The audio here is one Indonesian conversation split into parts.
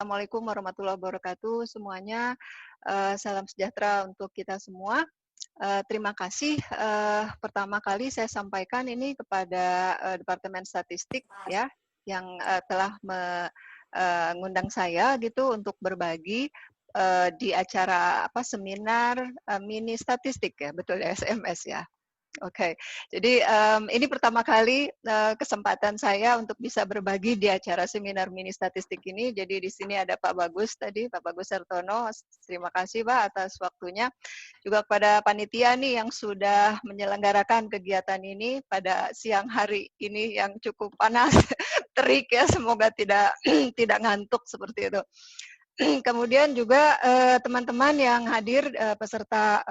Assalamualaikum warahmatullahi wabarakatuh semuanya. Salam sejahtera untuk kita semua. Terima kasih, pertama kali saya sampaikan ini kepada, Departemen Statistik ya, yang, telah mengundang saya gitu untuk berbagi, di acara seminar, mini statistik ya, betul ya, SMS ya? Oke, jadi, ini pertama kali, kesempatan saya untuk bisa berbagi di acara seminar mini statistik ini. Jadi di sini ada Pak Bagus tadi, Pak Bagus Hartono. Terima kasih Pak atas waktunya. Juga kepada panitia nih yang sudah menyelenggarakan kegiatan ini pada siang hari ini yang cukup panas, terik ya, semoga tidak tidak ngantuk seperti itu. Kemudian juga, teman-teman yang hadir, peserta,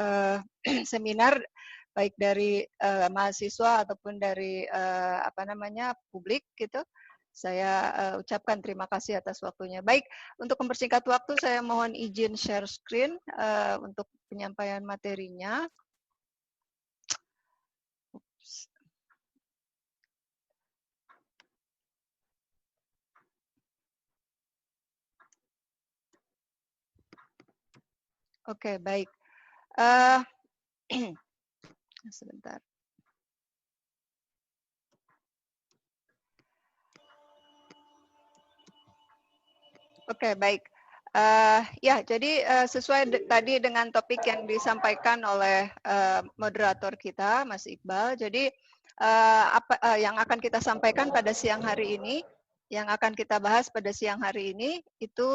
seminar baik dari, mahasiswa ataupun dari, publik gitu. Saya, ucapkan terima kasih atas waktunya. Baik, untuk mempersingkat waktu saya mohon izin share screen, untuk penyampaian materinya. Oke, baik. Sebentar. Oke, baik. Ya, jadi, sesuai tadi dengan topik yang disampaikan oleh, moderator kita, Mas Iqbal. Jadi, yang akan kita sampaikan pada siang hari ini, yang akan kita bahas pada siang hari ini, itu,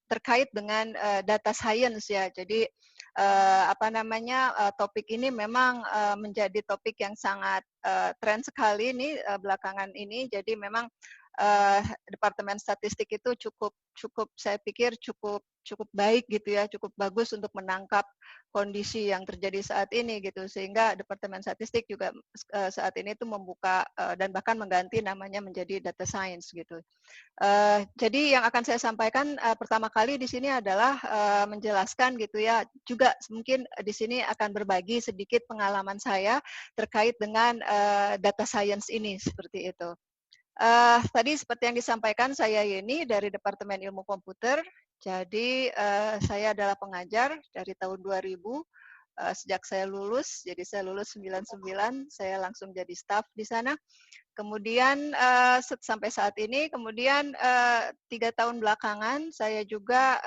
terkait dengan, data science ya. Jadi, topik ini memang, menjadi topik yang sangat, tren sekali nih, belakangan ini. Jadi memang Departemen Statistik itu cukup cukup saya pikir cukup cukup baik gitu ya, cukup bagus untuk menangkap kondisi yang terjadi saat ini gitu. Sehingga Departemen Statistik juga saat ini tuh membuka dan bahkan mengganti namanya menjadi data science gitu. Jadi yang akan saya sampaikan pertama kali di sini adalah menjelaskan gitu ya, juga mungkin di sini akan berbagi sedikit pengalaman saya terkait dengan data science ini seperti itu. Tadi seperti yang disampaikan saya Yeni dari Departemen Ilmu Komputer. Jadi, saya adalah pengajar dari tahun 2000, sejak saya lulus. Jadi saya lulus 99, saya langsung jadi staf di sana. Kemudian, sampai saat ini, kemudian, 3 tahun belakangan saya juga,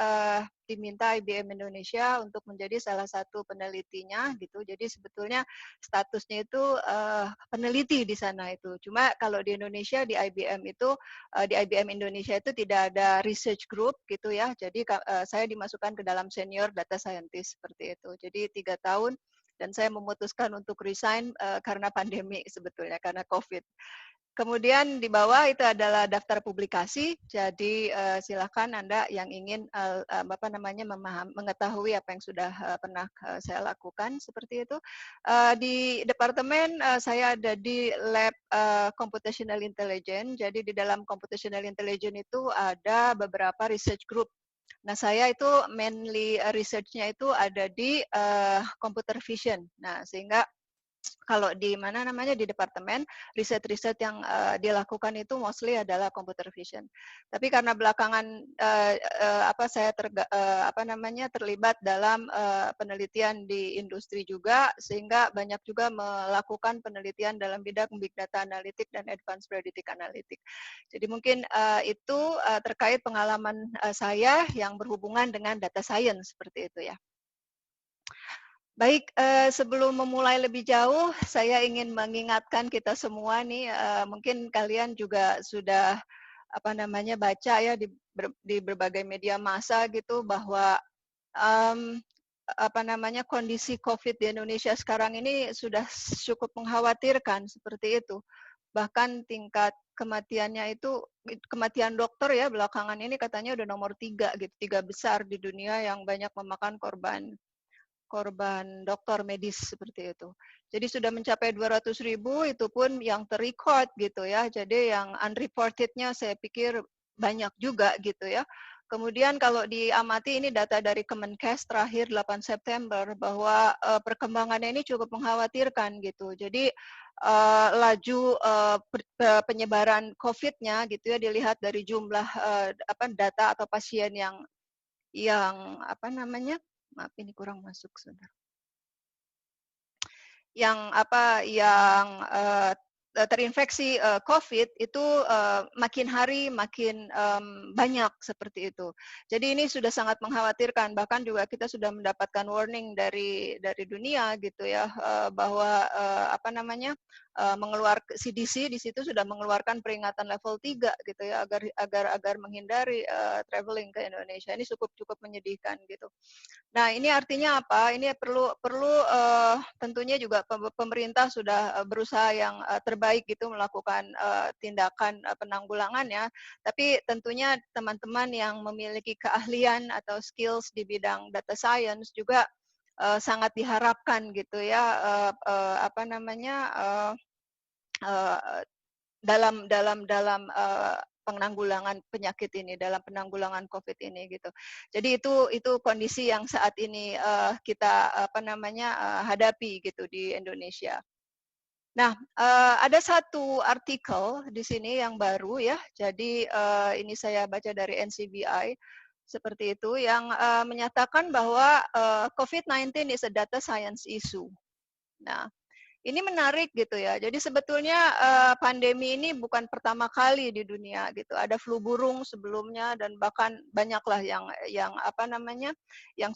diminta IBM Indonesia untuk menjadi salah satu penelitinya gitu. Jadi sebetulnya statusnya itu, peneliti di sana itu. Cuma kalau di Indonesia, di IBM itu, di IBM Indonesia itu tidak ada research group gitu ya. Jadi saya dimasukkan ke dalam senior data scientist seperti itu. Jadi 3 tahun dan saya memutuskan untuk resign, karena pandemi sebetulnya, karena Covid. Kemudian di bawah itu adalah daftar publikasi, jadi, silakan Anda yang ingin, mengetahui apa yang sudah, pernah, saya lakukan, seperti itu. Di departemen, saya ada di lab, computational intelligence, jadi di dalam computational intelligence itu ada beberapa research group. Nah, saya itu mainly research-nya itu ada di, computer vision. Nah, sehingga kalau di di departemen, riset-riset yang, dilakukan itu mostly adalah computer vision. Tapi karena belakangan, saya terlibat dalam, penelitian di industri juga, sehingga banyak juga melakukan penelitian dalam bidang big data analytic dan advanced predictive analytic. Jadi mungkin, itu, terkait pengalaman, saya yang berhubungan dengan data science, seperti itu ya. Baik, sebelum memulai lebih jauh, saya ingin mengingatkan kita semua nih, mungkin kalian juga sudah, baca ya di berbagai media massa gitu bahwa, mmm, kondisi Covid di Indonesia sekarang ini sudah cukup mengkhawatirkan, seperti itu. Bahkan tingkat kematiannya itu, kematian dokter ya belakangan ini katanya udah nomor 3 gitu, 3 besar di dunia yang banyak memakan korban dokter medis seperti itu. Jadi sudah mencapai 200.000 itu pun yang terrecord gitu ya. Jadi yang unreported-nya saya pikir banyak juga gitu ya. Kemudian kalau diamati ini data dari Kemenkes terakhir 8 September bahwa perkembangannya ini cukup mengkhawatirkan gitu. Jadi laju penyebaran COVID-nya gitu ya dilihat dari jumlah data atau pasien yang apa namanya, maaf ini kurang masuk sebentar. Yang terinfeksi COVID itu makin hari makin banyak seperti itu. Jadi ini sudah sangat mengkhawatirkan. Bahkan juga kita sudah mendapatkan warning dari dunia gitu ya bahwa CDC di situ sudah mengeluarkan peringatan level 3 gitu ya agar menghindari traveling ke Indonesia. Ini cukup menyedihkan gitu. Nah, ini artinya apa? Ini perlu tentunya juga pemerintah sudah berusaha yang terbaik gitu melakukan tindakan penanggulangannya. Tapi tentunya teman-teman yang memiliki keahlian atau skills di bidang data science juga sangat diharapkan gitu ya dalam penanggulangan penyakit ini, dalam penanggulangan COVID ini gitu. Jadi itu kondisi yang saat ini kita hadapi gitu di Indonesia. Nah, ada satu artikel di sini yang baru ya. Jadi ini saya baca dari NCBI seperti itu yang menyatakan bahwa COVID-19 is a data science issue. Nah, ini menarik gitu ya. Jadi sebetulnya pandemi ini bukan pertama kali di dunia gitu. Ada flu burung sebelumnya dan bahkan banyaklah yang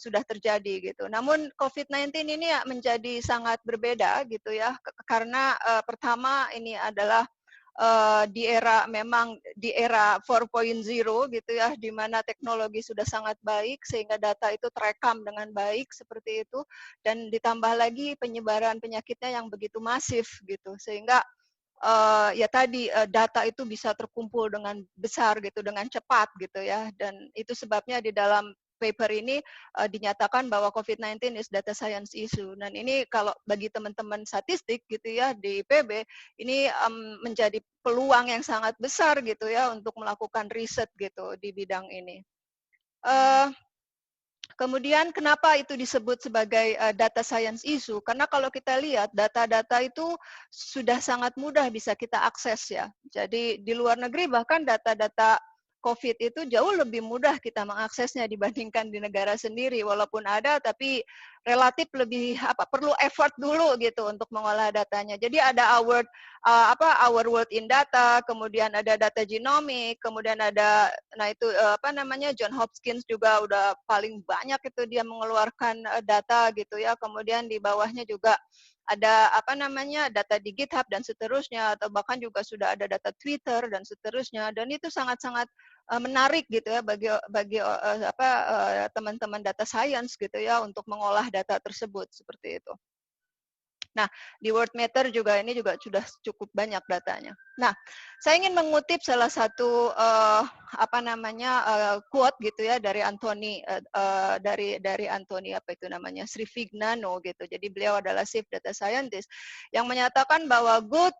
sudah terjadi gitu. Namun COVID-19 ini menjadi sangat berbeda gitu ya karena pertama ini adalah di era 4.0 gitu ya, di mana teknologi sudah sangat baik sehingga data itu terekam dengan baik seperti itu, dan ditambah lagi penyebaran penyakitnya yang begitu masif gitu, sehingga ya tadi data itu bisa terkumpul dengan besar gitu, dengan cepat gitu ya, dan itu sebabnya di dalam paper ini dinyatakan bahwa COVID-19 is data science issue. Dan ini kalau bagi teman-teman statistik gitu ya di IPB, ini menjadi peluang yang sangat besar gitu ya untuk melakukan riset gitu di bidang ini. Kemudian kenapa itu disebut sebagai data science issue? Karena kalau kita lihat data-data itu sudah sangat mudah bisa kita akses ya. Jadi di luar negeri bahkan data-data COVID itu jauh lebih mudah kita mengaksesnya dibandingkan di negara sendiri. Walaupun ada, tapi relatif lebih perlu effort dulu gitu untuk mengolah datanya. Jadi ada our world in data, kemudian ada data genomic, kemudian ada John Hopkins juga udah paling banyak itu dia mengeluarkan data gitu ya. Kemudian di bawahnya juga ada data di GitHub dan seterusnya, atau bahkan juga sudah ada data Twitter dan seterusnya, dan itu sangat-sangat menarik gitu ya bagi teman-teman data science gitu ya untuk mengolah data tersebut seperti itu. Nah, di Worldmeter juga ini juga sudah cukup banyak datanya. Nah, saya ingin mengutip salah satu quote gitu ya dari Anthony dari Anthony Sri Vignano gitu. Jadi beliau adalah chief data scientist yang menyatakan bahwa good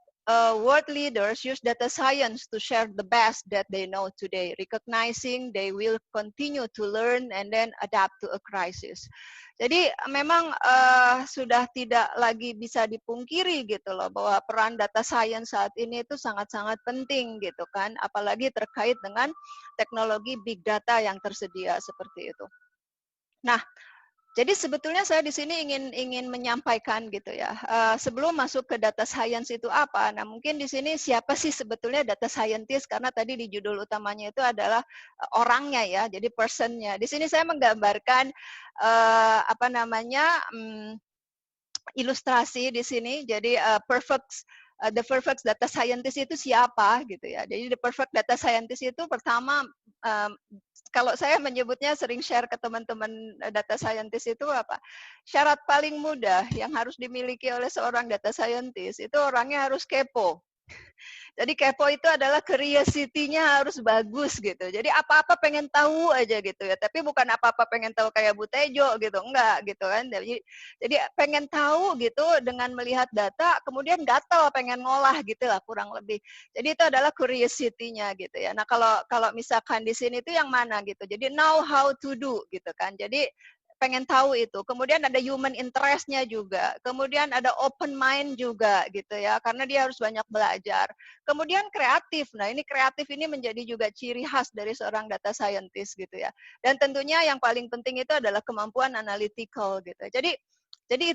world leaders use data science to share the best that they know today, recognizing they will continue to learn and then adapt to a crisis. Jadi memang sudah tidak lagi bisa dipungkiri gitu loh bahwa peran data science saat ini itu sangat-sangat penting gitu kan, apalagi terkait dengan teknologi big data yang tersedia seperti itu. Nah, jadi sebetulnya saya di sini ingin menyampaikan gitu ya. Sebelum masuk ke data science itu apa? Nah, mungkin di sini siapa sih sebetulnya data scientist, karena tadi di judul utamanya itu adalah orangnya ya, jadi personnya. Di sini saya menggambarkan ilustrasi di sini. Jadi the perfect data scientist itu siapa gitu ya. Jadi the perfect data scientist itu pertama kalau saya menyebutnya sering share ke teman-teman data scientist itu apa? Syarat paling mudah yang harus dimiliki oleh seorang data scientist itu orangnya harus kepo. Jadi kepo itu adalah curiosity-nya harus bagus gitu. Jadi apa-apa pengen tahu aja gitu ya. Tapi bukan apa-apa pengen tahu kayak Bu Tejo gitu, enggak gitu kan. Jadi pengen tahu gitu dengan melihat data, kemudian gatel pengen ngolah gitu lah kurang lebih. Jadi itu adalah curiosity-nya gitu ya. Nah kalau kalau misalkan di sini itu yang mana gitu. Jadi know how to do gitu kan. Jadi pengen tahu itu. Kemudian ada human interest-nya juga. Kemudian ada open mind juga gitu ya. Karena dia harus banyak belajar. Kemudian kreatif. Nah, ini kreatif ini menjadi juga ciri khas dari seorang data scientist gitu ya. Dan tentunya yang paling penting itu adalah kemampuan analytical gitu. Jadi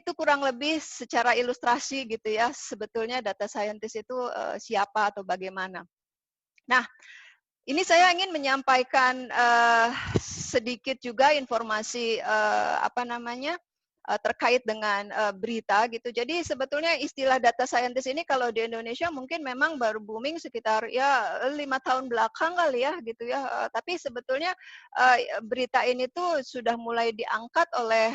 itu kurang lebih secara ilustrasi gitu ya, sebetulnya data scientist itu siapa atau bagaimana. Nah, ini saya ingin menyampaikan sedikit juga informasi apa namanya terkait dengan berita gitu. Jadi sebetulnya istilah data scientist ini kalau di Indonesia mungkin memang baru booming sekitar ya 5 tahun belakang kali ya gitu ya. Tapi sebetulnya berita ini tuh sudah mulai diangkat oleh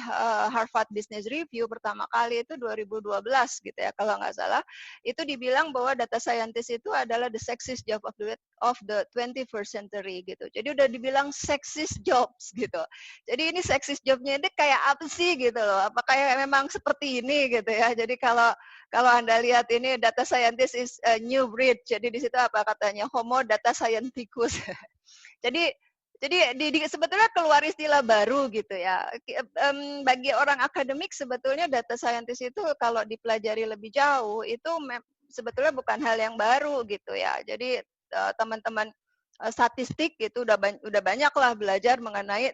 Harvard Business Review pertama kali itu 2012 gitu ya kalau nggak salah. Itu dibilang bahwa data scientist itu adalah the sexiest job of the 21st century gitu. Jadi udah dibilang sexist jobs gitu. Jadi ini sexist jobnya ini kayak apa sih gitu loh? Apa kayak memang seperti ini gitu ya? Jadi kalau kalau Anda lihat ini data scientist is a new breed. Jadi di situ apa katanya Homo data scienticus. jadi sebetulnya keluar istilah baru gitu ya. Bagi orang akademik sebetulnya data scientist itu kalau dipelajari lebih jauh itu sebetulnya bukan hal yang baru gitu ya. Jadi teman-teman statistik gitu udah banyak lah belajar mengenai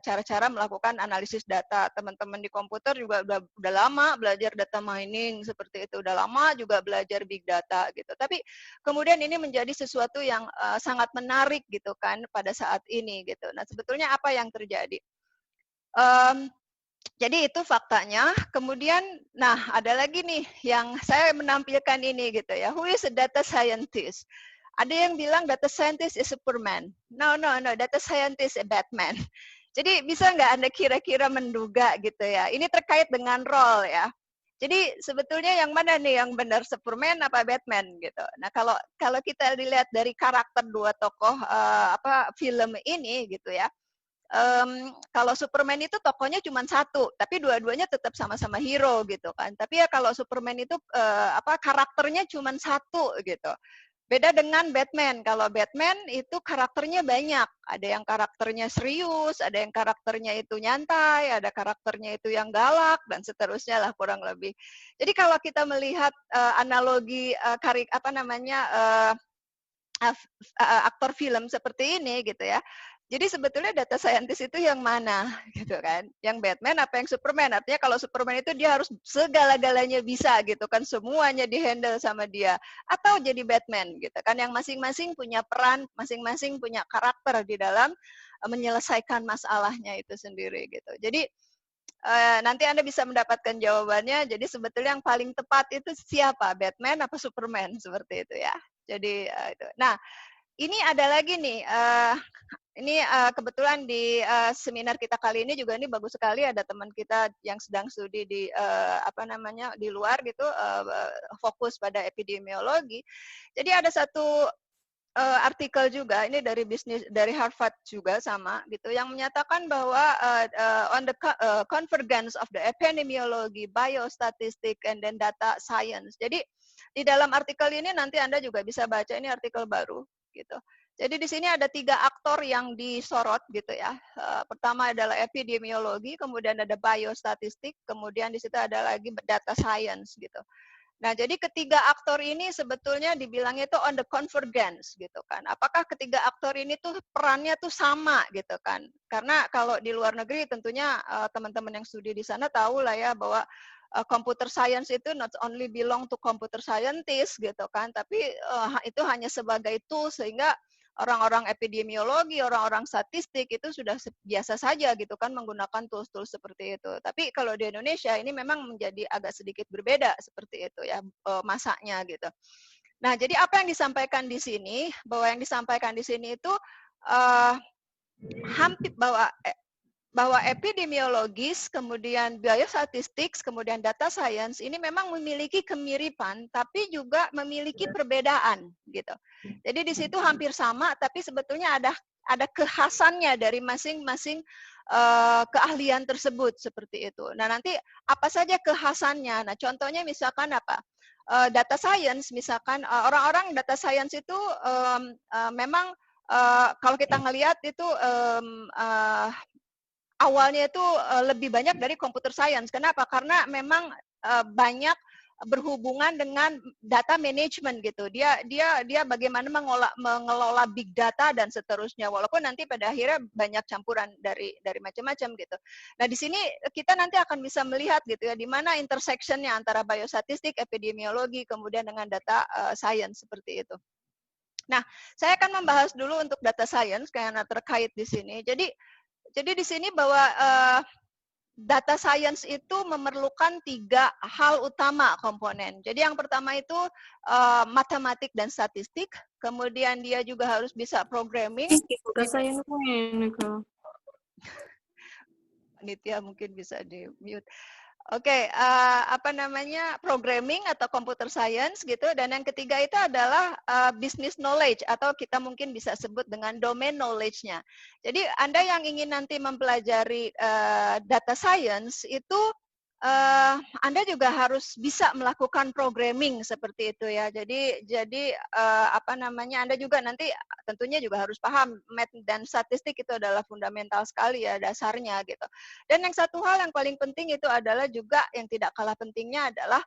cara-cara melakukan analisis data. Teman-teman di komputer juga udah lama belajar data mining seperti itu, udah lama juga belajar big data gitu. Tapi kemudian ini menjadi sesuatu yang sangat menarik gitu kan pada saat ini gitu. Nah sebetulnya apa yang terjadi? Jadi itu faktanya. Kemudian, nah ada lagi nih yang saya menampilkan ini gitu ya. Who is a data scientist? Ada yang bilang data scientist is Superman. No, no, no. Data scientist is Batman. Jadi bisa nggak Anda kira-kira menduga gitu ya? Ini terkait dengan role ya. Jadi sebetulnya yang mana nih yang benar Superman apa Batman gitu. Nah kalau kalau kita dilihat dari karakter dua tokoh apa film ini gitu ya. Kalau Superman itu tokohnya cuma satu, tapi dua-duanya tetap sama-sama hero gitu kan. Tapi ya kalau Superman itu apa karakternya cuma satu gitu. Beda dengan Batman. Kalau Batman itu karakternya banyak. Ada yang karakternya serius, ada yang karakternya itu nyantai, ada karakternya itu yang galak dan seterusnya lah kurang lebih. Jadi kalau kita melihat analogi apa namanya aktor film seperti ini gitu ya. Jadi sebetulnya data scientist itu yang mana gitu kan? Yang Batman apa yang Superman? Artinya kalau Superman itu dia harus segala-galanya bisa gitu kan, semuanya dihandle sama dia. Atau jadi Batman gitu kan, yang masing-masing punya peran, masing-masing punya karakter di dalam menyelesaikan masalahnya itu sendiri gitu. Jadi nanti Anda bisa mendapatkan jawabannya. Jadi sebetulnya yang paling tepat itu siapa? Batman apa Superman? Seperti itu ya. Jadi itu. Nah, ini ada lagi nih. Ini kebetulan di seminar kita kali ini juga ini bagus sekali ada teman kita yang sedang studi di apa namanya di luar gitu fokus pada epidemiologi. Jadi ada satu artikel juga ini dari bisnis dari Harvard juga sama gitu yang menyatakan bahwa on the convergence of the epidemiology, biostatistic and then data science. Jadi di dalam artikel ini nanti Anda juga bisa baca ini artikel baru gitu. Jadi di sini ada 3 aktor yang disorot gitu ya. Pertama adalah epidemiologi, kemudian ada biostatistik, kemudian di situ ada lagi data science gitu. Nah, jadi ketiga aktor ini sebetulnya dibilangnya itu on the convergence gitu kan. Apakah ketiga aktor ini tuh perannya tuh sama gitu kan? Karena kalau di luar negeri tentunya teman-teman yang studi di sana tahu lah ya bahwa computer science itu not only belong to computer scientist gitu kan, tapi itu hanya sebagai tool sehingga orang-orang epidemiologi, orang-orang statistik itu sudah biasa saja gitu kan menggunakan tools-tools seperti itu. Tapi kalau di Indonesia ini memang menjadi agak sedikit berbeda seperti itu ya masaknya gitu. Nah, jadi apa yang disampaikan di sini bahwa yang disampaikan di sini itu hampir bahwa bahwa epidemiologis, kemudian biostatistics, kemudian data science ini memang memiliki kemiripan, tapi juga memiliki perbedaan gitu. Jadi di situ hampir sama, tapi sebetulnya ada kekhasannya dari masing-masing keahlian tersebut seperti itu. Nah nanti apa saja kekhasannya? Nah contohnya misalkan apa? Data science, misalkan orang-orang data science itu memang kalau kita ngelihat itu awalnya itu lebih banyak dari computer science. Kenapa? Karena memang banyak berhubungan dengan data management gitu. Dia bagaimana mengelola big data dan seterusnya. Walaupun nanti pada akhirnya banyak campuran dari macam-macam gitu. Nah, di sini kita nanti akan bisa melihat gitu ya di mana intersectionnya antara biostatistik, epidemiologi, kemudian dengan data science seperti itu. Nah, saya akan membahas dulu untuk data science karena terkait di sini. Jadi di sini bahwa data science itu memerlukan 3 hal utama komponen. Jadi yang pertama itu matematik dan statistik, kemudian dia juga harus bisa programming. Udah saya nungguin. Panitia mungkin bisa di mute. Oke, apa namanya, programming atau computer science gitu, dan yang ketiga itu adalah business knowledge atau kita mungkin bisa sebut dengan domain knowledge-nya. Jadi Anda yang ingin nanti mempelajari data science itu Anda juga harus bisa melakukan programming seperti itu ya. Jadi apa namanya, Anda juga nanti tentunya juga harus paham math dan statistik itu adalah fundamental sekali ya dasarnya gitu. Dan yang satu hal yang paling penting itu adalah juga yang tidak kalah pentingnya adalah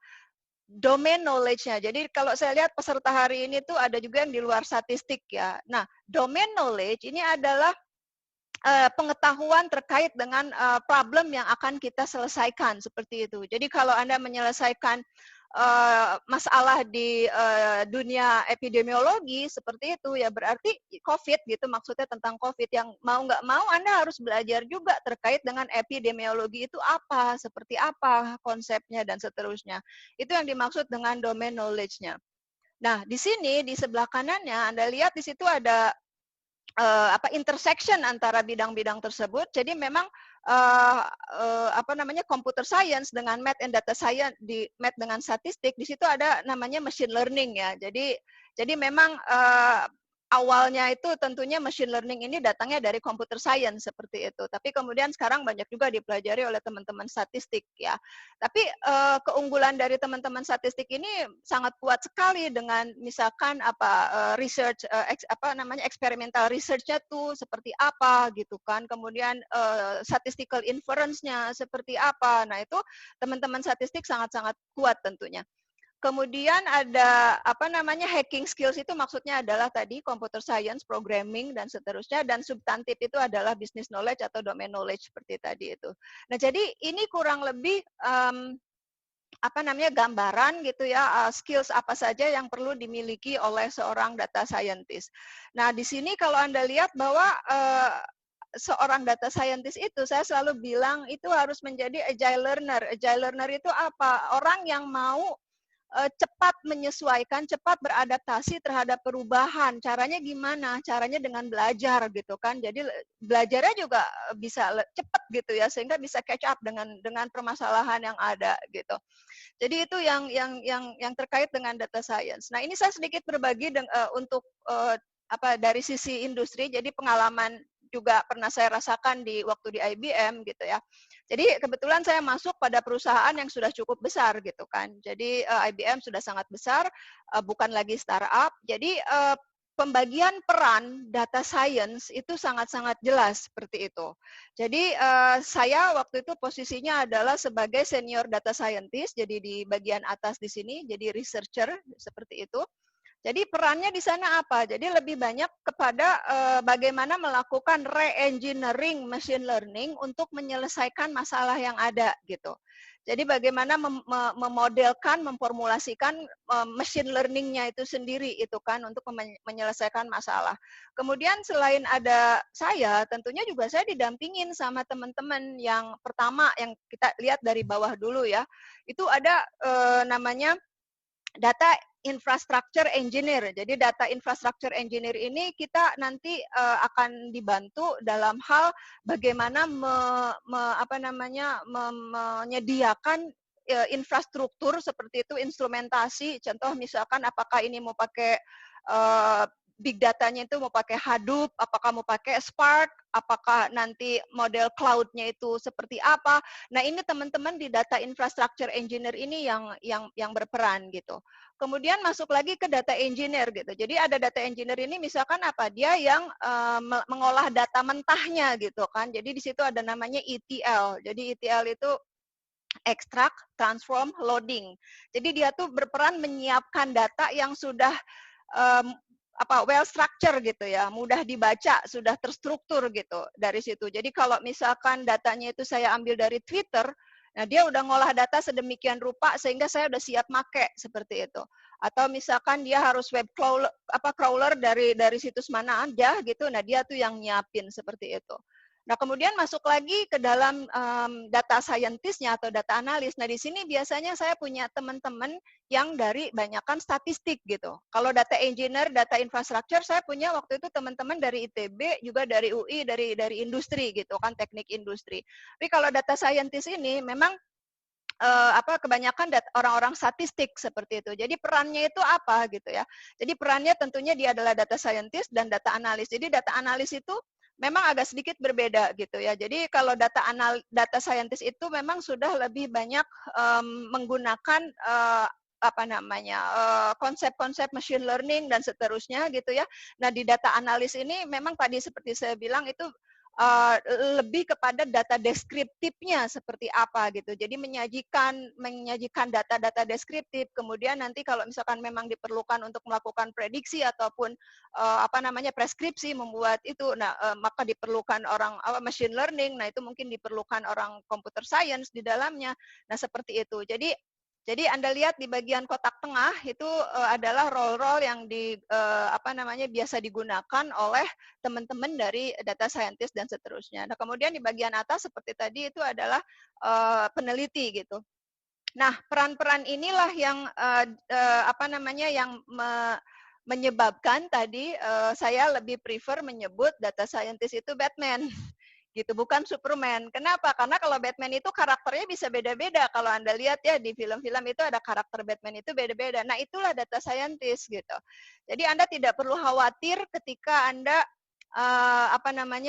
domain knowledge-nya. Jadi kalau saya lihat peserta hari ini tuh ada juga yang di luar statistik ya. Nah, domain knowledge ini adalah pengetahuan terkait dengan problem yang akan kita selesaikan seperti itu. Jadi kalau Anda menyelesaikan masalah di dunia epidemiologi seperti itu ya berarti COVID gitu, maksudnya tentang COVID, yang mau nggak mau Anda harus belajar juga terkait dengan epidemiologi itu apa, seperti apa konsepnya dan seterusnya. Itu yang dimaksud dengan domain knowledge-nya. Nah, di sini di sebelah kanannya Anda lihat di situ ada intersection antara bidang-bidang tersebut. Jadi memang apa namanya, computer science dengan math and data science, di math dengan statistik di situ ada namanya machine learning ya. Jadi memang awalnya itu tentunya machine learning ini datangnya dari computer science seperti itu. Tapi kemudian sekarang banyak juga dipelajari oleh teman-teman statistik ya. Tapi keunggulan dari teman-teman statistik ini sangat kuat sekali dengan misalkan research apa namanya, experimental research-nya tuh seperti apa gitu kan. Kemudian statistical inference-nya seperti apa. Nah, itu teman-teman statistik sangat-sangat kuat tentunya. Kemudian ada apa namanya, hacking skills, itu maksudnya adalah tadi computer science, programming dan seterusnya, dan substantif itu adalah business knowledge atau domain knowledge seperti tadi itu. Nah, jadi ini kurang lebih apa namanya, gambaran gitu ya, skills apa saja yang perlu dimiliki oleh seorang data scientist. Nah, di sini kalau Anda lihat bahwa seorang data scientist itu saya selalu bilang itu harus menjadi agile learner. Agile learner itu apa? Orang yang mau cepat menyesuaikan, cepat beradaptasi terhadap perubahan. Caranya gimana? Caranya dengan belajar gitu kan. Jadi belajarnya juga bisa cepat gitu ya, sehingga bisa catch up dengan permasalahan yang ada gitu. Jadi itu yang terkait dengan data science. Nah, ini saya sedikit berbagi untuk dari sisi industri. Jadi pengalaman juga pernah saya rasakan di waktu di IBM gitu ya. Jadi kebetulan saya masuk pada perusahaan yang sudah cukup besar gitu kan. Jadi IBM sudah sangat besar, bukan lagi startup. Jadi pembagian peran data science itu sangat-sangat jelas seperti itu. Jadi saya waktu itu posisinya adalah sebagai senior data scientist, jadi di bagian atas di sini, jadi researcher seperti itu. Jadi perannya di sana apa? Jadi lebih banyak kepada bagaimana melakukan re-engineering machine learning untuk menyelesaikan masalah yang ada gitu. Jadi bagaimana memodelkan, memformulasikan machine learning-nya itu sendiri itu kan untuk menyelesaikan masalah. Kemudian selain ada saya, tentunya juga saya didampingin sama teman-teman yang pertama yang kita lihat dari bawah dulu ya. Itu ada namanya data infrastructure engineer. Jadi data infrastructure engineer ini kita nanti akan dibantu dalam hal bagaimana menyediakan infrastruktur seperti itu, instrumentasi. Contoh misalkan apakah ini mau pakai big datanya itu mau pakai Hadoop, apakah mau pakai Spark, apakah nanti model cloud-nya itu seperti apa. Nah, ini teman-teman di data infrastructure engineer ini yang berperan gitu. Kemudian masuk lagi ke data engineer gitu. Jadi ada data engineer ini misalkan apa? Dia yang mengolah data mentahnya gitu kan. Jadi di situ ada namanya ETL. Jadi ETL itu extract, transform, loading. Jadi dia tuh berperan menyiapkan data yang sudah well structure gitu ya, mudah dibaca, sudah terstruktur gitu dari situ. Jadi kalau misalkan datanya itu saya ambil dari Twitter, nah dia udah ngolah data sedemikian rupa sehingga saya udah siap make seperti itu. Atau misalkan dia harus web crawler dari situs mana aja gitu, nah dia tuh yang nyiapin seperti itu. Nah, kemudian masuk lagi ke dalam data scientist-nya atau data analis. Nah, di sini biasanya saya punya teman-teman yang dari banyakan statistik gitu. Kalau data engineer, data infrastructure, saya punya waktu itu teman-teman dari ITB, juga dari UI, dari industri gitu kan, teknik industri. Tapi kalau data scientist ini memang kebanyakan orang-orang statistik seperti itu. Jadi perannya itu apa gitu ya. Jadi perannya tentunya dia adalah data scientist dan data analis. Jadi data analis itu memang agak sedikit berbeda gitu ya. Jadi kalau data scientist itu memang sudah lebih banyak menggunakan konsep-konsep machine learning dan seterusnya gitu ya. Nah, di data analis ini memang tadi seperti saya bilang itu lebih kepada data deskriptifnya seperti apa gitu. Jadi menyajikan data-data deskriptif. Kemudian nanti kalau misalkan memang diperlukan untuk melakukan prediksi ataupun preskripsi membuat itu, nah maka diperlukan orang machine learning. Nah itu mungkin diperlukan orang computer science di dalamnya. Nah seperti itu. Jadi Anda lihat di bagian kotak tengah itu adalah role-role yang biasa digunakan oleh teman-teman dari data scientist dan seterusnya. Nah, kemudian di bagian atas seperti tadi itu adalah peneliti gitu. Nah, peran-peran inilah yang menyebabkan tadi saya lebih prefer menyebut data scientist itu Batman gitu, bukan Superman. Kenapa? Karena kalau Batman itu karakternya bisa beda-beda. Kalau Anda lihat ya di film-film itu ada karakter Batman itu beda-beda. Nah, itulah data scientist gitu. Jadi Anda tidak perlu khawatir ketika Anda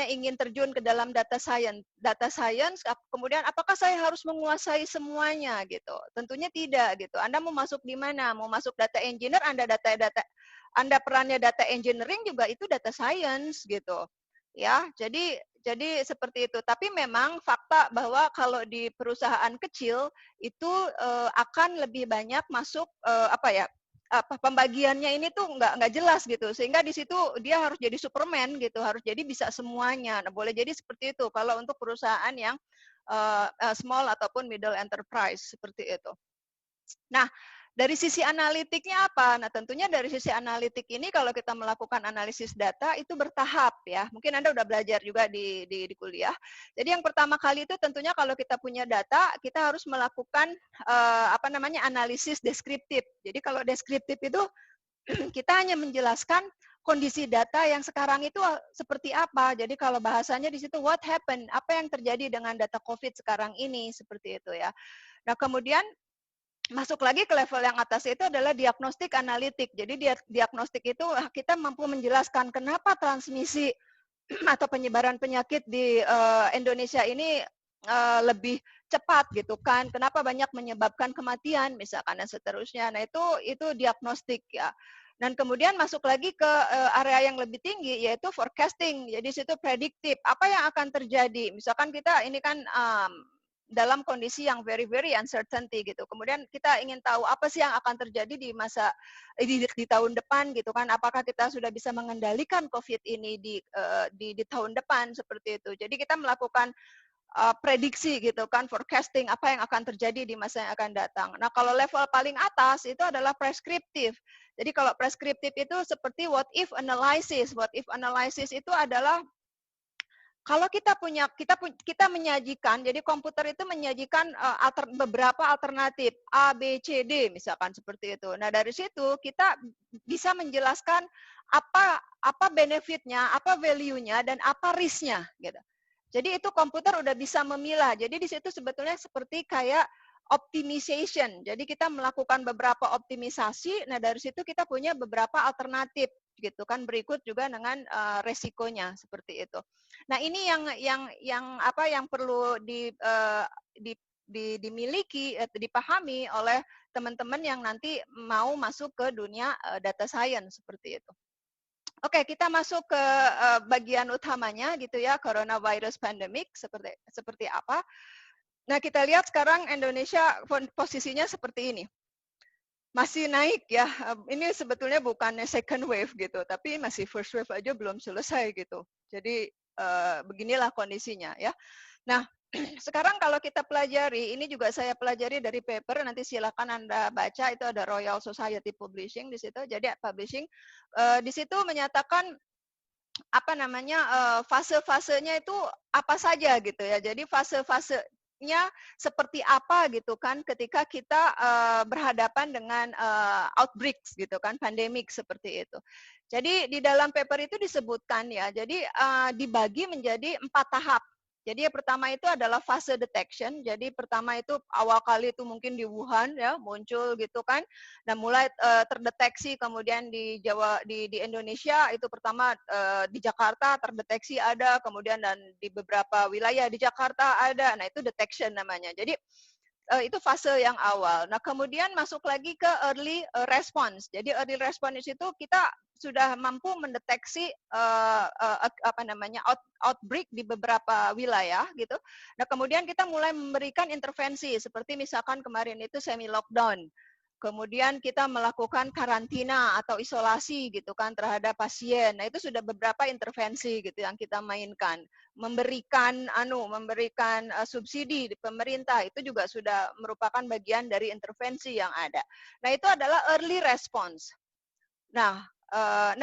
ingin terjun ke dalam data science, kemudian apakah saya harus menguasai semuanya gitu? Tentunya tidak gitu. Anda mau masuk di mana? Mau masuk data engineer, Anda perannya data engineering juga itu data science gitu. Ya, jadi seperti itu. Tapi memang fakta bahwa kalau di perusahaan kecil itu akan lebih banyak masuk pembagiannya ini tuh nggak jelas gitu, sehingga di situ dia harus jadi Superman gitu, harus jadi bisa semuanya. Nah, boleh jadi seperti itu kalau untuk perusahaan yang small ataupun middle enterprise seperti itu. Nah, dari sisi analitiknya apa? Nah, tentunya dari sisi analitik ini kalau kita melakukan analisis data itu bertahap ya. Mungkin Anda udah belajar juga di kuliah. Jadi yang pertama kali itu tentunya kalau kita punya data, kita harus melakukan analisis deskriptif. Jadi kalau deskriptif itu kita hanya menjelaskan kondisi data yang sekarang itu seperti apa. Jadi kalau bahasanya di situ what happened, apa yang terjadi dengan data COVID sekarang ini seperti itu ya. Nah, kemudian masuk lagi ke level yang atas itu adalah diagnostik analitik. Jadi diagnostik itu kita mampu menjelaskan kenapa transmisi atau penyebaran penyakit di Indonesia ini lebih cepat gitu kan. Kenapa banyak menyebabkan kematian misalkan dan seterusnya. Nah, itu diagnostik ya. Dan kemudian masuk lagi ke area yang lebih tinggi yaitu forecasting. Jadi situ prediktif. Apa yang akan terjadi? Misalkan kita ini kan dalam kondisi yang very very uncertainty gitu. Kemudian kita ingin tahu apa sih yang akan terjadi di di tahun depan gitu kan. Apakah kita sudah bisa mengendalikan COVID ini di tahun depan seperti itu. Jadi kita melakukan prediksi gitu kan, forecasting apa yang akan terjadi di masa yang akan datang. Nah, kalau level paling atas itu adalah preskriptif. Jadi kalau preskriptif itu seperti what if analysis. What if analysis itu adalah kalau kita menyajikan, jadi komputer itu menyajikan beberapa alternatif A, B, C, D misalkan seperti itu. Nah dari situ kita bisa menjelaskan apa benefitnya, apa value-nya, dan apa risk-nya gitu. Jadi itu komputer udah bisa memilah. Jadi di situ sebetulnya seperti kayak optimization. Jadi kita melakukan beberapa optimisasi. Nah dari situ kita punya beberapa alternatif gitu kan, berikut juga dengan resikonya seperti itu. Nah ini yang perlu dimiliki, dipahami oleh teman-teman yang nanti mau masuk ke dunia data science seperti itu. Oke, kita masuk ke bagian utamanya gitu ya, coronavirus pandemic seperti apa. Nah, kita lihat sekarang Indonesia posisinya seperti ini. Masih naik ya. Ini sebetulnya bukannya second wave gitu, tapi masih first wave aja belum selesai gitu. Jadi beginilah kondisinya ya. Nah, sekarang kalau kita pelajari, ini juga saya pelajari dari paper, nanti silakan Anda baca, itu ada Royal Society Publishing di situ. Jadi publishing di situ menyatakan apa namanya fase-fasenya itu apa saja gitu ya. Jadi fase-fasenya seperti apa gitu kan ketika kita berhadapan dengan outbreaks gitu kan, pandemik seperti itu. Jadi di dalam paper itu disebutkan ya, jadi dibagi menjadi 4 tahap. Jadi yang pertama itu adalah fase detection. Jadi pertama itu awal kali itu mungkin di Wuhan ya muncul gitu kan. Dan mulai terdeteksi kemudian di Indonesia itu pertama di Jakarta terdeteksi ada, kemudian dan di beberapa wilayah di Jakarta ada. Nah, itu detection namanya. Jadi itu fase yang awal. Nah, kemudian masuk lagi ke early response. Jadi early response itu kita sudah mampu mendeteksi apa namanya outbreak di beberapa wilayah gitu. Nah, kemudian kita mulai memberikan intervensi seperti misalkan kemarin itu semi lockdown. Kemudian kita melakukan karantina atau isolasi gitu kan terhadap pasien. Nah, itu sudah beberapa intervensi gitu yang kita mainkan. Memberikan subsidi di pemerintah itu juga sudah merupakan bagian dari intervensi yang ada. Nah, itu adalah early response. Nah,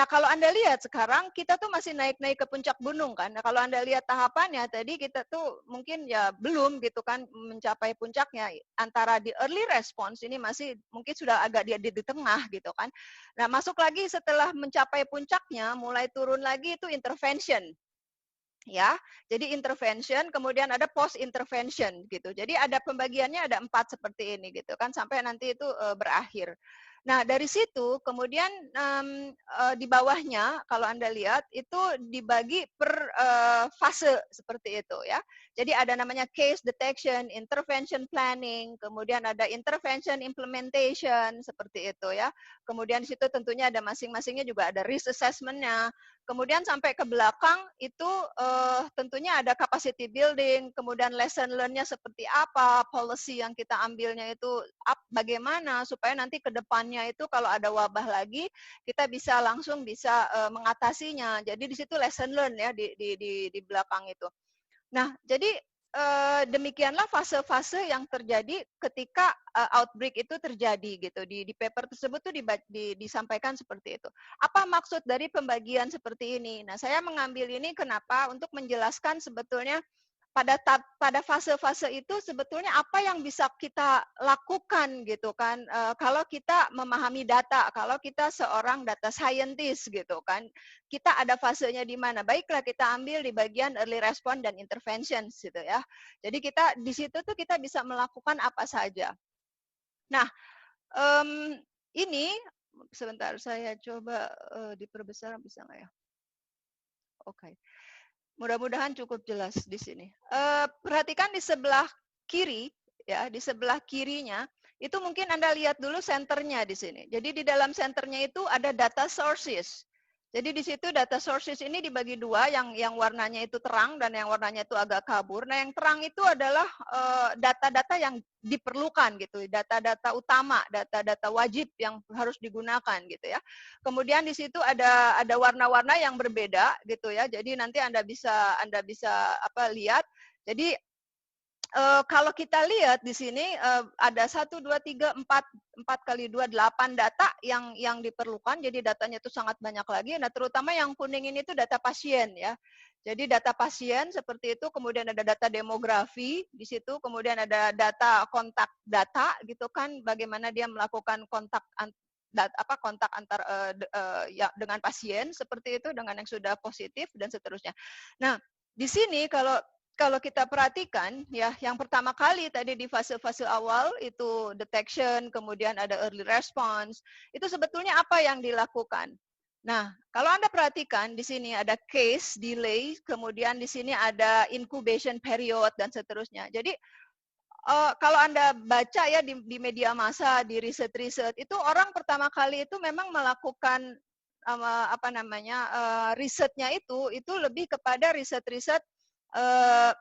kalau Anda lihat sekarang kita tuh masih naik-naik ke puncak gunung kan. Nah, kalau Anda lihat tahapannya tadi kita tuh mungkin ya belum gitu kan mencapai puncaknya. Antara di early response ini masih mungkin sudah agak di tengah gitu kan. Nah, masuk lagi setelah mencapai puncaknya mulai turun lagi itu intervention. Ya, jadi intervention, kemudian ada post intervention gitu. Jadi ada pembagiannya ada 4 seperti ini gitu kan sampai nanti itu berakhir. Nah dari situ kemudian di bawahnya kalau Anda lihat itu dibagi per fase seperti itu ya. Jadi ada namanya case detection, intervention planning, kemudian ada intervention implementation seperti itu ya. Kemudian di situ tentunya ada masing-masingnya juga ada risk assessment-nya. Kemudian sampai ke belakang itu tentunya ada capacity building, kemudian lesson learn-nya seperti apa, policy yang kita ambilnya itu bagaimana supaya nanti ke depannya itu kalau ada wabah lagi kita bisa langsung bisa mengatasinya. Jadi di situ lesson learn ya di belakang itu. Nah, jadi demikianlah fase-fase yang terjadi ketika outbreak itu terjadi gitu. Di paper tersebut tuh disampaikan seperti itu. Apa maksud dari pembagian seperti ini? Nah, saya mengambil ini kenapa? Untuk menjelaskan sebetulnya pada fase-fase itu sebetulnya apa yang bisa kita lakukan gitu kan kalau kita memahami data, kalau kita seorang data scientist gitu kan, kita ada fasenya di mana. Baiklah kita ambil di bagian early response dan intervention gitu ya. Jadi kita di situ tuh kita bisa melakukan apa saja. Nah, ini sebentar saya coba diperbesar bisa nggak ya? Oke. Mudah-mudahan cukup jelas di sini. Perhatikan di sebelah kiri, ya, di sebelah kirinya, itu mungkin Anda lihat dulu senternya di sini. Jadi di dalam senternya itu ada data sources. Jadi di situ data sources ini dibagi dua, yang warnanya itu terang dan yang warnanya itu agak kabur. Nah, yang terang itu adalah data-data yang diperlukan gitu, data-data utama, data-data wajib yang harus digunakan gitu ya. Kemudian di situ ada warna-warna yang berbeda gitu ya. Jadi nanti Anda bisa lihat. Jadi kalau kita lihat di sini ada 1, 2, 3, 4 kali 2, 8 data yang diperlukan. Jadi datanya itu sangat banyak lagi. Nah, terutama yang kuning ini itu data pasien ya. Jadi data pasien seperti itu, kemudian ada data demografi di situ, kemudian ada data kontak data gitu kan, bagaimana dia melakukan kontak kontak antar ya dengan pasien seperti itu, dengan yang sudah positif dan seterusnya. Nah, di sini kalau kita perhatikan ya, yang pertama kali tadi di fase-fase awal itu detection, kemudian ada early response, itu sebetulnya apa yang dilakukan? Nah, kalau Anda perhatikan di sini ada case delay, kemudian di sini ada incubation period dan seterusnya. Jadi kalau Anda baca ya di media massa, di riset-riset, itu orang pertama kali itu memang melakukan apa namanya risetnya itu lebih kepada riset-riset eh,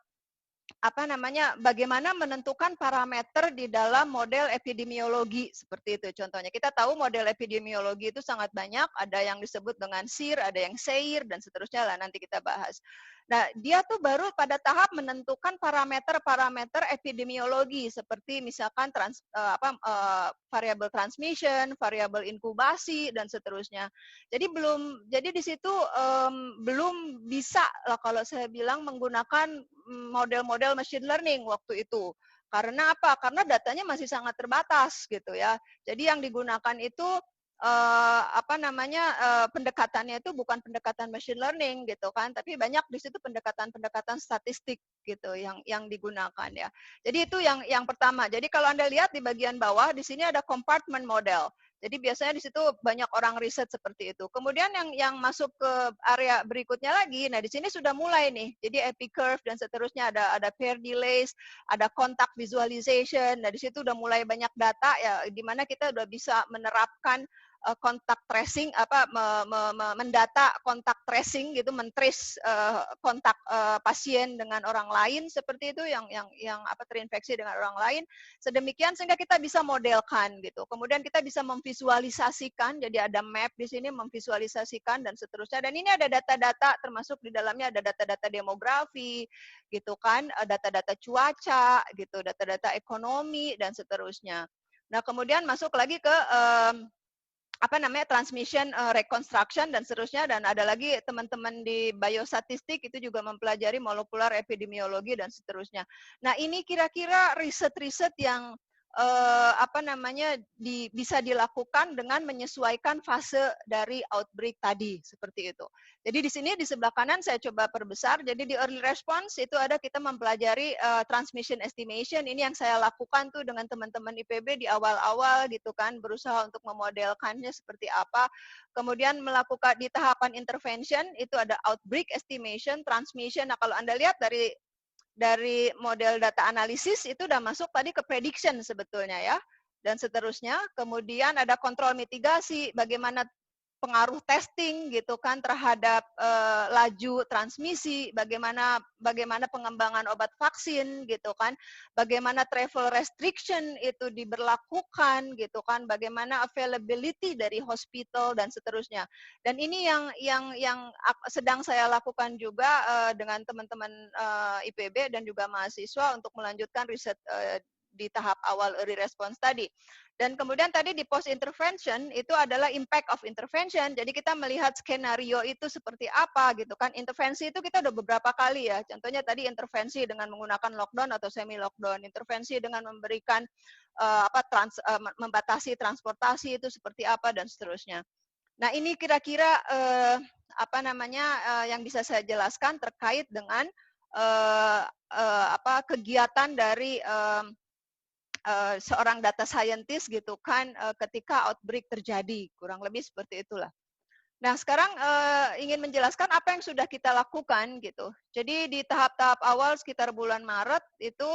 apa namanya, bagaimana menentukan parameter di dalam model epidemiologi seperti itu contohnya. Kita tahu model epidemiologi itu sangat banyak, ada yang disebut dengan SEER, ada yang SEIR dan seterusnya lah nanti kita bahas. Nah, dia tuh baru pada tahap menentukan parameter-parameter epidemiologi seperti misalkan variabel transmission, variabel inkubasi dan seterusnya. Jadi di situ belum bisa lah kalau saya bilang menggunakan model-model machine learning waktu itu. Karena apa? Karena datanya masih sangat terbatas gitu ya. Jadi yang digunakan itu pendekatannya itu bukan pendekatan machine learning gitu kan, tapi banyak di situ pendekatan-pendekatan statistik gitu yang digunakan ya. Jadi itu yang pertama. Jadi kalau Anda lihat di bagian bawah di sini ada compartment model. Jadi biasanya di situ banyak orang riset seperti itu. Kemudian yang masuk ke area berikutnya lagi, nah di sini sudah mulai nih. Jadi epi curve dan seterusnya ada pair delays, ada contact visualization. Nah di situ udah mulai banyak data ya, di mana kita udah bisa menerapkan kontak tracing mendata kontak tracing gitu, mentrace kontak pasien dengan orang lain seperti itu yang terinfeksi dengan orang lain sedemikian sehingga kita bisa modelkan gitu. Kemudian kita bisa memvisualisasikan, jadi ada map di sini memvisualisasikan dan seterusnya. Dan ini ada data-data termasuk di dalamnya ada data-data demografi gitu kan, data-data cuaca gitu, data-data ekonomi dan seterusnya. Nah, kemudian masuk lagi ke transmission reconstruction dan seterusnya, dan ada lagi teman-teman di biostatistik itu juga mempelajari molekular epidemiologi dan seterusnya. Nah, ini kira-kira riset-riset yang bisa dilakukan dengan menyesuaikan fase dari outbreak tadi seperti itu. Jadi di sini di sebelah kanan saya coba perbesar. Jadi di early response itu ada kita mempelajari transmission estimation. Ini yang saya lakukan tuh dengan teman-teman IPB di awal-awal gitu kan, berusaha untuk memodelkannya seperti apa. Kemudian melakukan di tahapan intervention itu ada outbreak estimation, transmission. Nah, kalau Anda lihat dari model data analisis itu udah masuk tadi ke prediction sebetulnya ya dan seterusnya. Kemudian ada kontrol mitigasi, bagaimana pengaruh testing gitu kan terhadap laju transmisi, bagaimana pengembangan obat vaksin gitu kan, bagaimana travel restriction itu diberlakukan gitu kan, bagaimana availability dari hospital dan seterusnya. Dan ini yang sedang saya lakukan juga dengan teman-teman IPB dan juga mahasiswa untuk melanjutkan riset di tahap awal early response tadi. Dan kemudian tadi di post intervention itu adalah impact of intervention. Jadi kita melihat skenario itu seperti apa gitu kan. Intervensi itu kita udah beberapa kali ya. Contohnya tadi intervensi dengan menggunakan lockdown atau semi lockdown, intervensi dengan memberikan membatasi transportasi itu seperti apa dan seterusnya. Nah, ini kira-kira yang bisa saya jelaskan terkait dengan kegiatan dari seorang data scientist gitu kan ketika outbreak terjadi, kurang lebih seperti itulah. Nah, sekarang ingin menjelaskan apa yang sudah kita lakukan gitu. Jadi di tahap-tahap awal sekitar bulan Maret itu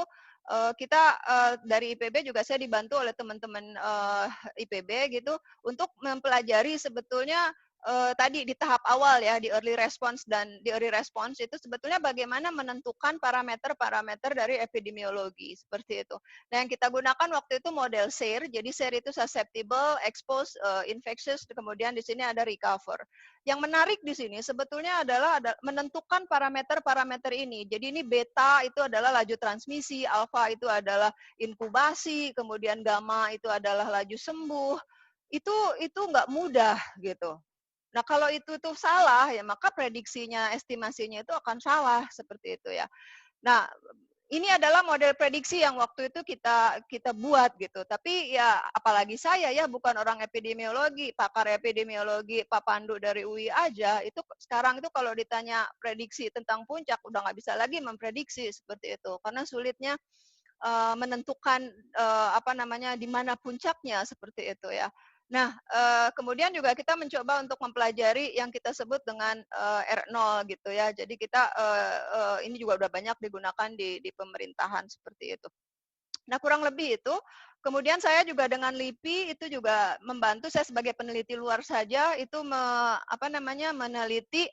kita dari IPB juga saya dibantu oleh teman-teman IPB gitu untuk mempelajari sebetulnya tadi di tahap awal ya, di early response itu sebetulnya bagaimana menentukan parameter-parameter dari epidemiologi seperti itu. Nah, yang kita gunakan waktu itu model SAIR. Jadi SAIR itu susceptible, exposed, infectious, kemudian di sini ada recover. Yang menarik di sini sebetulnya adalah menentukan parameter-parameter ini. Jadi ini beta itu adalah laju transmisi, alfa itu adalah inkubasi, kemudian gamma itu adalah laju sembuh. Itu nggak mudah gitu. Nah, kalau itu tuh salah ya maka prediksinya, estimasinya itu akan salah seperti itu ya. Nah, ini adalah model prediksi yang waktu itu kita buat gitu. Tapi ya apalagi saya ya bukan orang epidemiologi, pakar epidemiologi Pak Pandu dari UI aja itu sekarang itu kalau ditanya prediksi tentang puncak udah nggak bisa lagi memprediksi seperti itu karena sulitnya menentukan apa namanya di mana puncaknya seperti itu ya. Nah, kemudian juga kita mencoba untuk mempelajari yang kita sebut dengan R0 gitu ya. Jadi kita ini juga udah banyak digunakan di pemerintahan seperti itu. Nah, kurang lebih itu. Kemudian saya juga dengan LIPI itu juga membantu saya sebagai peneliti luar saja itu meneliti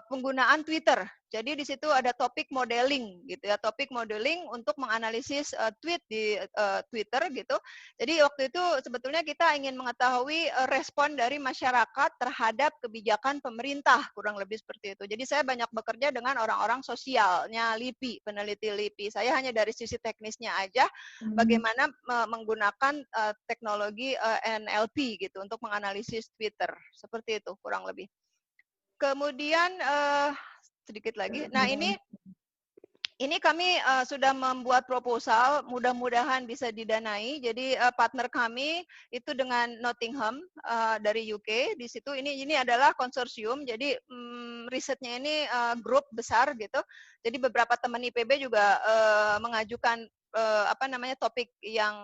penggunaan Twitter. Jadi di situ ada topik modeling gitu ya, topik modeling untuk menganalisis tweet di Twitter gitu. Jadi waktu itu sebetulnya kita ingin mengetahui respon dari masyarakat terhadap kebijakan pemerintah, kurang lebih seperti itu. Jadi saya banyak bekerja dengan orang-orang sosialnya LIPI, peneliti LIPI. Saya hanya dari sisi teknisnya aja bagaimana menggunakan teknologi NLP gitu untuk menganalisis Twitter. Seperti itu kurang lebih. Kemudian sedikit lagi. Nah, ini kami sudah membuat proposal, mudah-mudahan bisa didanai. Jadi partner kami itu dengan Nottingham dari UK. Di situ ini adalah konsorsium. Jadi risetnya ini grup besar gitu. Jadi beberapa teman IPB juga mengajukan topik yang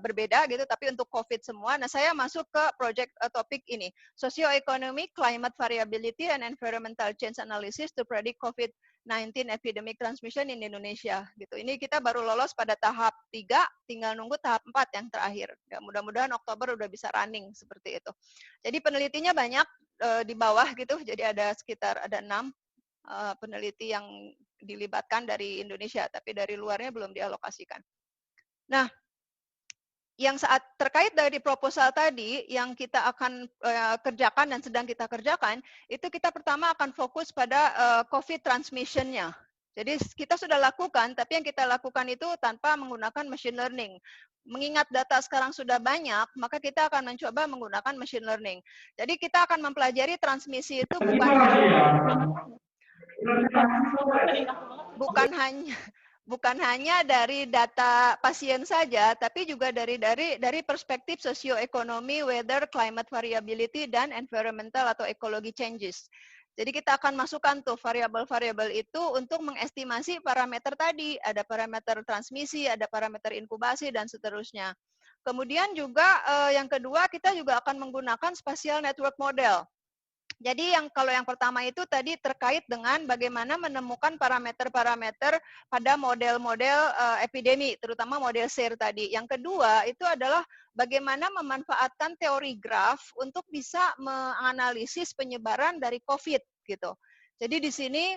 berbeda gitu, tapi untuk COVID semua. Nah, saya masuk ke project topik ini, Socioeconomic Climate Variability and Environmental Change Analysis to Predict COVID-19 Epidemic Transmission in Indonesia. Gitu. Ini kita baru lolos pada tahap 3, tinggal nunggu tahap 4 yang terakhir. Ya, mudah-mudahan Oktober udah bisa running seperti itu. Jadi penelitinya banyak di bawah gitu, jadi ada 6 peneliti yang dilibatkan dari Indonesia, tapi dari luarnya belum dialokasikan. Nah, yang saat terkait dari proposal tadi, yang kita akan kerjakan dan sedang kita kerjakan, itu kita pertama akan fokus pada COVID transmission-nya. Jadi kita sudah lakukan, tapi yang kita lakukan itu tanpa menggunakan machine learning. Mengingat data sekarang sudah banyak, maka kita akan mencoba menggunakan machine learning. Jadi kita akan mempelajari transmisi itu bukan hanya dari data pasien saja, tapi juga dari perspektif sosioekonomi, weather, climate variability, dan environmental atau ecology changes. Jadi kita akan masukkan tuh variabel-variabel itu untuk mengestimasi parameter tadi. Ada parameter transmisi, ada parameter inkubasi, dan seterusnya. Kemudian juga yang kedua, kita juga akan menggunakan spatial network model. Jadi kalau yang pertama itu tadi terkait dengan bagaimana menemukan parameter-parameter pada model-model epidemi, terutama model SAIR tadi. Yang kedua itu adalah bagaimana memanfaatkan teori graf untuk bisa menganalisis penyebaran dari COVID gitu. Jadi di sini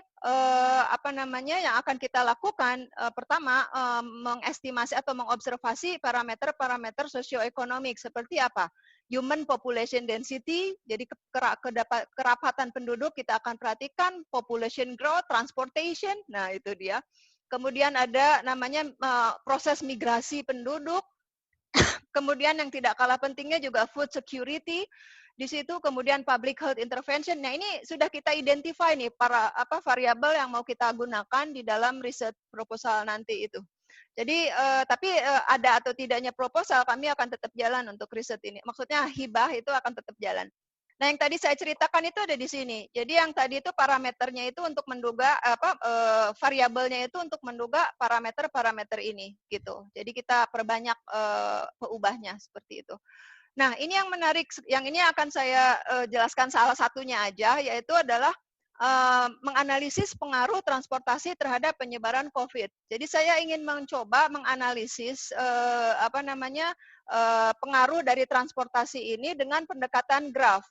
yang akan kita lakukan pertama mengestimasi atau mengobservasi parameter-parameter sosioekonomik seperti apa? Human population density, jadi kerapatan penduduk kita akan perhatikan, population growth, transportation, nah itu dia. Kemudian ada namanya proses migrasi penduduk, kemudian yang tidak kalah pentingnya juga food security, di situ kemudian public health intervention. Nah ini sudah kita identify nih variabel yang mau kita gunakan di dalam riset proposal nanti itu. Jadi tapi ada atau tidaknya proposal kami akan tetap jalan untuk riset ini. Maksudnya hibah itu akan tetap jalan. Nah yang tadi saya ceritakan itu ada di sini. Jadi yang tadi itu parameternya itu untuk menduga variabelnya itu untuk menduga parameter-parameter ini gitu. Jadi kita perbanyak peubahnya seperti itu. Nah, ini yang menarik, yang ini akan saya jelaskan salah satunya aja, yaitu adalah menganalisis pengaruh transportasi terhadap penyebaran COVID. Jadi saya ingin mencoba menganalisis pengaruh dari transportasi ini dengan pendekatan graph.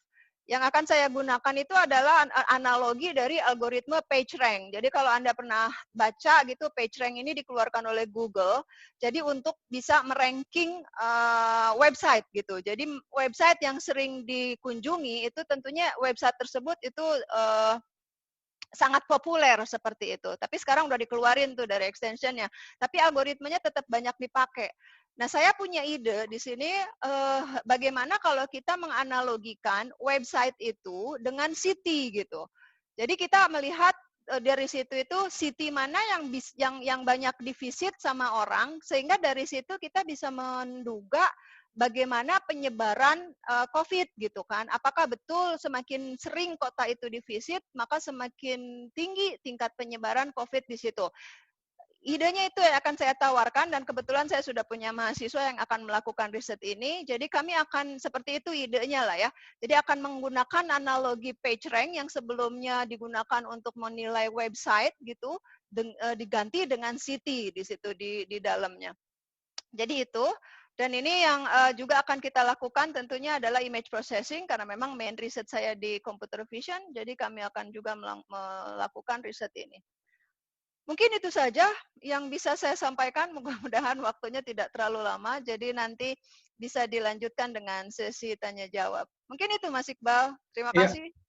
Yang akan saya gunakan itu adalah analogi dari algoritma PageRank. Jadi kalau Anda pernah baca gitu, PageRank ini dikeluarkan oleh Google. Jadi untuk bisa meranking website gitu. Jadi website yang sering dikunjungi itu tentunya website tersebut itu sangat populer seperti itu. Tapi sekarang udah dikeluarin tuh dari extensionnya. Tapi algoritmanya tetap banyak dipakai. Nah, saya punya ide di sini bagaimana kalau kita menganalogikan website itu dengan city gitu. Jadi kita melihat dari situ itu city mana yang banyak divisit sama orang sehingga dari situ kita bisa menduga bagaimana penyebaran COVID gitu kan. Apakah betul semakin sering kota itu divisit, maka semakin tinggi tingkat penyebaran COVID di situ. Idenya itu yang akan saya tawarkan dan kebetulan saya sudah punya mahasiswa yang akan melakukan riset ini. Jadi kami akan seperti itu idenya lah ya. Jadi akan menggunakan analogi PageRank yang sebelumnya digunakan untuk menilai website gitu, diganti dengan city di situ di dalamnya. Jadi itu, dan ini yang juga akan kita lakukan tentunya adalah image processing karena memang main riset saya di computer vision, jadi kami akan juga melakukan riset ini. Mungkin itu saja yang bisa saya sampaikan, mudah-mudahan waktunya tidak terlalu lama, jadi nanti bisa dilanjutkan dengan sesi tanya jawab. Mungkin itu Mas Iqbal, terima Iya, kasih.